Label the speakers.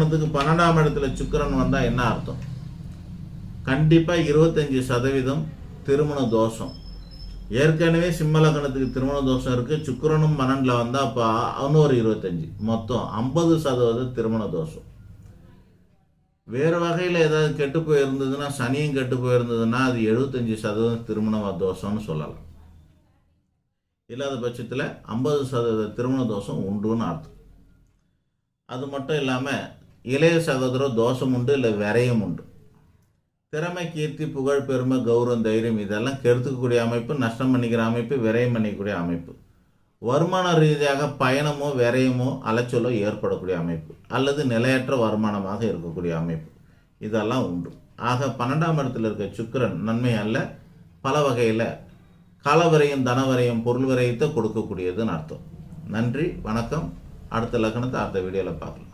Speaker 1: லக்னத்துக்கு 12ஆம் இடத்துல சுக்கிரன் வந்தால் என்ன அர்த்தம்? கண்டிப்பாக 25% திருமண தோஷம். ஏற்கனவே சிம்ம லக்னத்துக்கு திருமண தோஷம் இருக்குது. சுக்கிரனும் 12ல் வந்தால் அப்போ இன்னொரு 25, மொத்தம் 50% திருமண தோஷம். வேறு வகையில் ஏதாவது கெட்டு போயிருந்ததுன்னா, சனியும் கெட்டு போயிருந்ததுன்னா அது 75% திருமண தோஷம்னு சொல்லலாம். இல்லாத பட்சத்தில் 50% திருமண தோஷம் உண்டுன்னு அர்த்தம். அது மட்டும் இல்லாமல் இளைய சகோதர தோஷம் உண்டு, இல்லை விரயம் உண்டு. திறமை, கீர்த்தி, புகழ், பெருமை, கௌரவம், தைரியம் இதெல்லாம் கெடுத்துக்கக்கூடிய அமைப்பு, நஷ்டம் பண்ணிக்கிற அமைப்பு, விரயம் பண்ணிக்கக்கூடிய அமைப்பு. வருமான ரீதியாக பயணமோ விரயமோ அலைச்சலோ ஏற்படக்கூடிய அமைப்பு, அல்லது நிலையற்ற வருமானமாக இருக்கக்கூடிய அமைப்பு, இதெல்லாம் உண்டு. ஆக 12ஆம் இடத்துல இருக்க சுக்கிரன் நன்மை அல்ல, பல வகையில் காலவரையும் தனவரையும் பொருள் வரையத்தை கொடுக்கக்கூடியதுன்னு அர்த்தம். நன்றி, வணக்கம். அடுத்த லக்னத்தை அடுத்த வீடியோவில் பார்க்கலாம்.